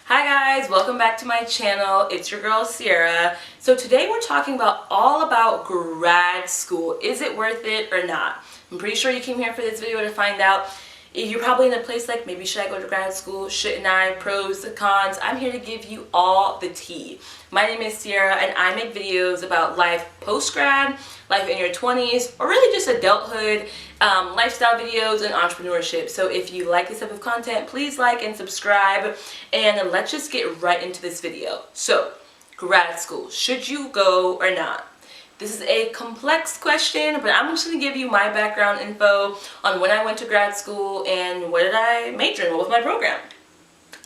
Hi guys, welcome back to my channel. It's your girl Sierra. So today we're talking all about grad school. Is it worth it or not? I'm pretty sure you came here for this video to find out. You're probably in a place like, maybe should I go to grad school? Shouldn't I? Pros, cons. I'm here to give you all the tea. My name is Sierra and I make videos about life post-grad, life in your 20s, or really just adulthood, lifestyle videos, and entrepreneurship. So if you like this type of content, please like and subscribe, and let's just get right into this video. So, grad school, should you go or not? This is a complex question, but I'm just going to give you my background info on when I went to grad school and what did I major in, what was my program.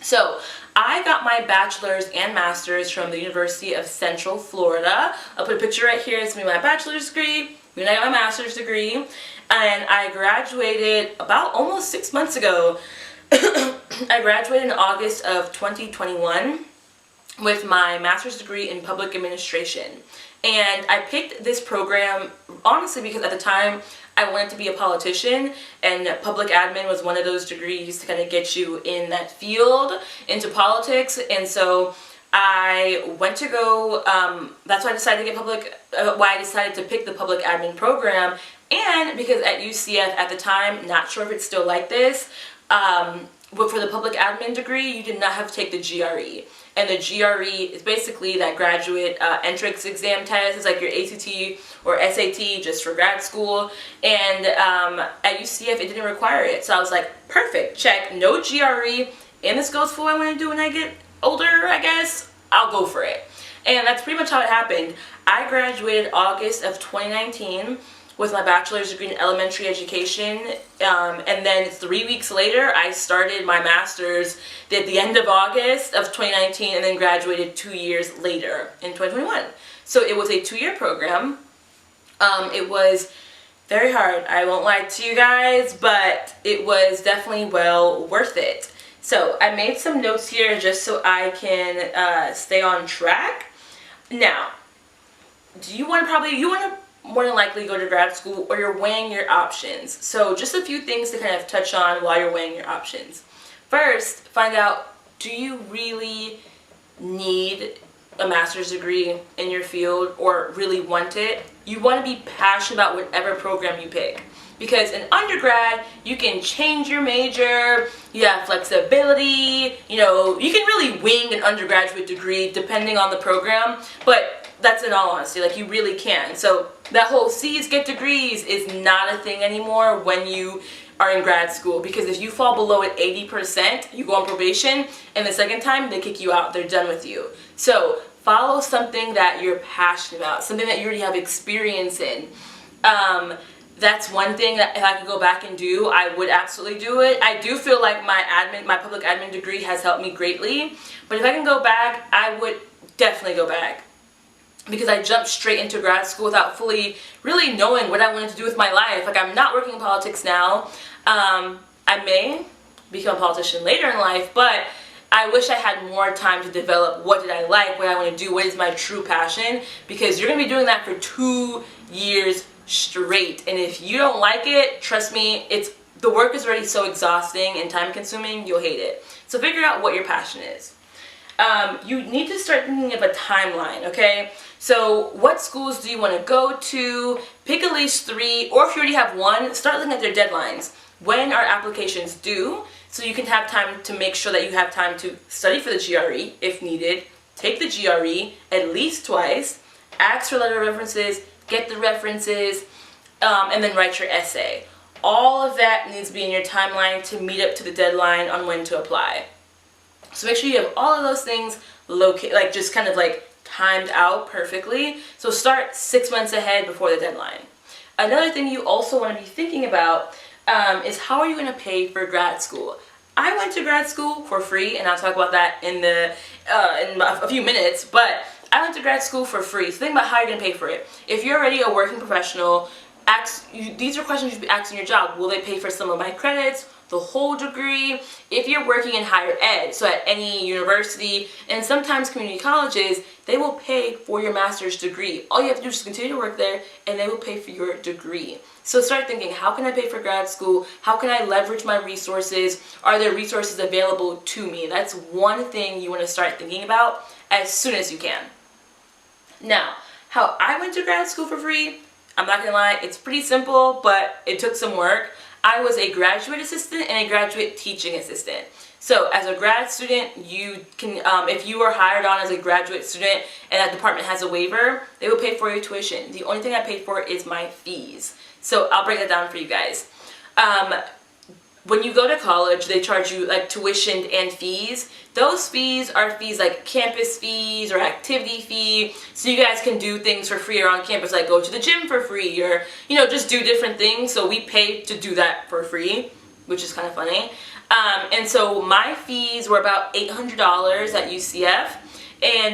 So, I got my bachelor's and master's from the University of Central Florida. I'll put a picture right here. It's me, my bachelor's degree, and I got my master's degree, and I graduated about almost 6 months ago. I graduated in August of 2021 with my master's degree in public administration. And I picked this program honestly because at the time I wanted to be a politician, and public admin was one of those degrees to kind of get you in that field into politics. And so I went to go, that's why I decided to get why I decided to pick the public admin program. And because at UCF at the time, not sure if it's still like this, but for the public admin degree, you did not have to take the GRE. And the GRE is basically that graduate entrance exam test. It's like your ACT or SAT just for grad school. And at UCF, it didn't require it. So I was like, perfect, check, no GRE. And this goes for what I want to do when I get older, I guess. I'll go for it. And that's pretty much how it happened. I graduated August of 2019 with my bachelor's degree in elementary education, and then 3 weeks later I started my master's at the end of August of 2019 and then graduated 2 years later in 2021. So it was a 2-year program. It was very hard, I won't lie to you guys, but it was definitely well worth it. So I made some notes here just so I can stay on track. Now, you want to more than likely go to grad school, or you're weighing your options. So just a few things to kind of touch on while you're weighing your options. First, find out, do you really need a master's degree in your field or really want it? You want to be passionate about whatever program you pick. Because in undergrad, you can change your major, you have flexibility, you can really wing an undergraduate degree depending on the program, but that's in all honesty, like you really can. So that whole C's get degrees is not a thing anymore when you are in grad school, because if you fall below at 80%, you go on probation, and the second time they kick you out, they're done with you. So follow something that you're passionate about, something that you already have experience in. That's one thing that if I could go back and do, I would absolutely do it. I do feel like my public admin degree has helped me greatly, but if I can go back, I would definitely go back. Because I jumped straight into grad school without fully really knowing what I wanted to do with my life. Like, I'm not working in politics now. I may become a politician later in life, but I wish I had more time to develop what did I like, what I want to do, what is my true passion, because you're going to be doing that for 2 years straight. And if you don't like it, trust me, the work is already so exhausting and time consuming, you'll hate it. So figure out what your passion is. You need to start thinking of a timeline, okay? So what schools do you want to go to? Pick at least 3, or if you already have one, start looking at their deadlines. When are applications due? So you can have time to make sure that you have time to study for the GRE if needed, take the GRE at least twice, ask for letter of references, get the references, and then write your essay. All of that needs to be in your timeline to meet up to the deadline on when to apply. So make sure you have all of those things just kind of timed out perfectly. So start 6 months ahead before the deadline. Another thing you also want to be thinking about is how are you going to pay for grad school? I went to grad school for free, and I'll talk about that in a few minutes, but I went to grad school for free. So think about how you're going to pay for it. If you're already a working professional, these are questions you should be asking your job. Will they pay for some of my credits? the whole degree. If you're working in higher ed, so at any university and sometimes community colleges, they will pay for your master's degree. All you have to do is continue to work there and they will pay for your degree. So start thinking, how can I pay for grad school? How can I leverage my resources? Are there resources available to me? That's one thing you want to start thinking about as soon as you can. Now, how I went to grad school for free, I'm not gonna lie, it's pretty simple, but it took some work. I was a graduate assistant and a graduate teaching assistant. So as a grad student, you can, if you are hired on as a graduate student and that department has a waiver, they will pay for your tuition. The only thing I paid for is my fees. So I'll break that down for you guys. When you go to college, they charge you like tuition and fees. Those fees are fees like campus fees or activity fee. So you guys can do things for free around campus, like go to the gym for free or, you know, just do different things. So we pay to do that for free, which is kind of funny. And so my fees were about $800 at UCF.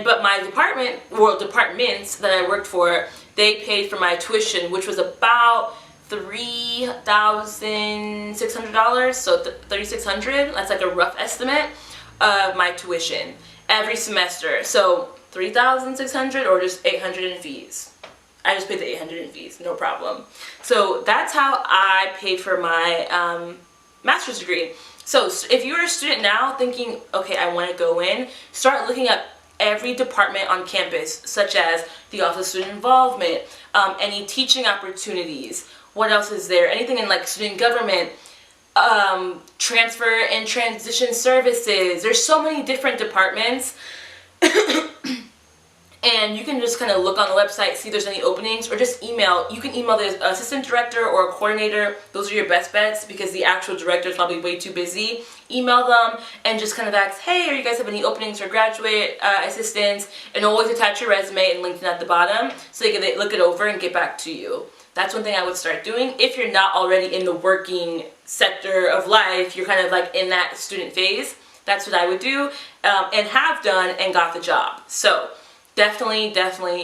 But my department, or departments that I worked for, they paid for my tuition, which was about $3,600, so $3,600. That's like a rough estimate of my tuition every semester. So $3,600 or just $800 in fees. I just paid the $800 in fees, no problem. So that's how I paid for my master's degree. So if you're a student now thinking, okay, I want to go in, start looking at every department on campus, such as the Office of Student Involvement, any teaching opportunities. What else is there? Anything in like student government, transfer and transition services. There's so many different departments. And you can just kind of look on the website, see if there's any openings, or just email. You can email the assistant director or a coordinator. Those are your best bets because the actual director is probably way too busy. Email them and just kind of ask, hey, are you guys have any openings for graduate assistants? And always attach your resume and LinkedIn at the bottom so they can look it over and get back to you. That's one thing I would start doing. If you're not already in the working sector of life, you're kind of like in that student phase, that's what I would do and have done and got the job. So definitely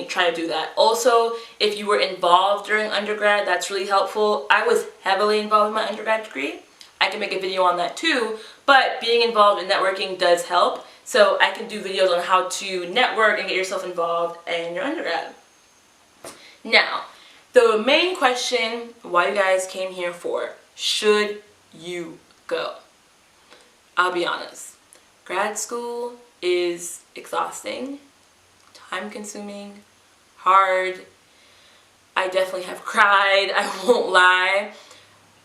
try to do that. Also, if you were involved during undergrad, that's really helpful. I was heavily involved in my undergrad degree. I can make a video on that too, but being involved in networking does help. So I can do videos on how to network and get yourself involved in your undergrad. Now, the main question why you guys came here for, should you go? I'll be honest, grad school is exhausting, time-consuming, hard. I definitely have cried, I won't lie,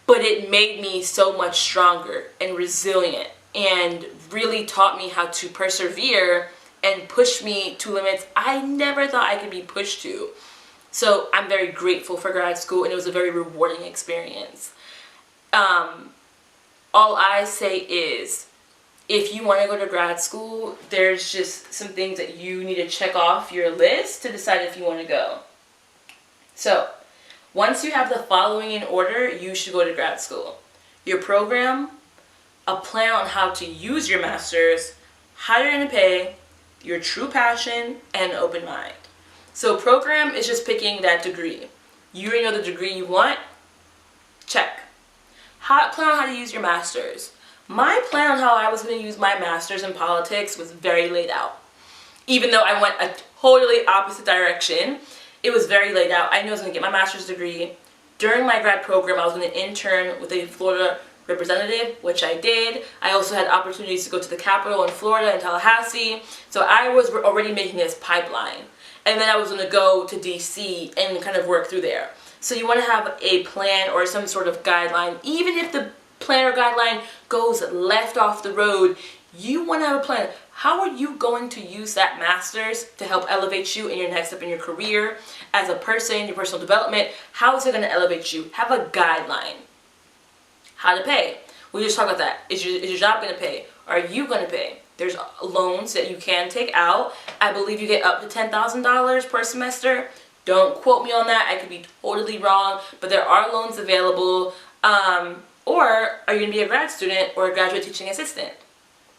but it made me so much stronger and resilient and really taught me how to persevere and push me to limits I never thought I could be pushed to. So I'm very grateful for grad school, and it was a very rewarding experience. All I say is, if you want to go to grad school, there's just some things that you need to check off your list to decide if you want to go. So, once you have the following in order, you should go to grad school. Your program, a plan on how to use your master's, how you're going to pay, your true passion, and an open mind. So program is just picking that degree. You already know the degree you want? Check. Plan on how to use your master's. My plan on how I was going to use my master's in politics was very laid out. Even though I went a totally opposite direction, it was very laid out. I knew I was going to get my master's degree. During my grad program, I was going to intern with a Florida representative, which I did. I also had opportunities to go to the Capitol in Florida, in Tallahassee. So I was already making this pipeline. And then I was going to go to DC and kind of work through there. So you want to have a plan or some sort of guideline. Even if the plan or guideline goes left off the road, you want to have a plan. How are you going to use that master's to help elevate you in your next step in your career as a person, your personal development? How is it going to elevate you? Have a guideline. How to pay. We just talked about that. Is your job going to pay? Are you going to pay? There's loans that you can take out. I believe you get up to $10,000 per semester. Don't quote me on that. I could be totally wrong, but there are loans available. Or are you going to be a grad student or a graduate teaching assistant?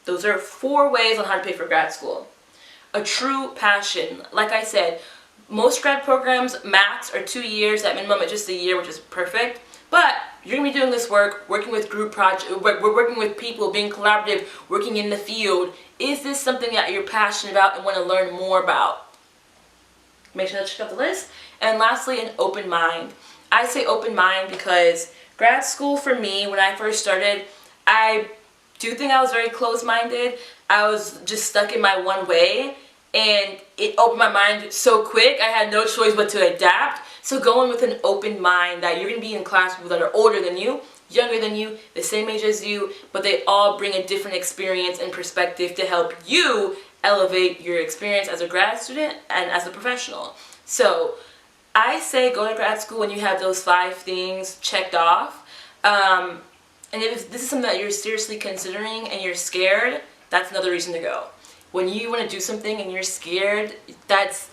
Those are 4 ways on how to pay for grad school. A true passion. Like I said, most grad programs max are 2 years. At minimum, it's just a year, which is perfect. But you're going to be doing this work, working with group projects, we're working with people, being collaborative, working in the field. Is this something that you're passionate about and want to learn more about? Make sure to check out the list. And lastly, an open mind. I say open mind because grad school for me, when I first started, I do think I was very closed-minded. I was just stuck in my one way, and it opened my mind so quick. I had no choice but to adapt. So going with an open mind that you're going to be in class with people that are older than you, younger than you, the same age as you, but they all bring a different experience and perspective to help you elevate your experience as a grad student and as a professional. So I say go to grad school when you have those 5 things checked off. And if this is something that you're seriously considering and you're scared, that's another reason to go. When you want to do something and you're scared, that's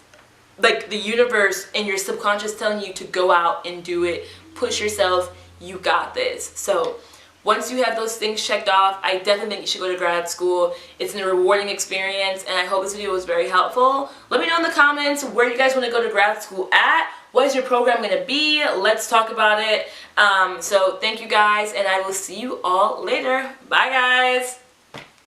like the universe and your subconscious telling you to go out and do it. Push yourself. You got this. So once you have those things checked off, I definitely think you should go to grad school. It's a rewarding experience, and I hope this video was very helpful. Let me know in the comments where you guys want to go to grad school at. What is your program going to be? Let's talk about it. So thank you guys, and I will see you all later. Bye guys!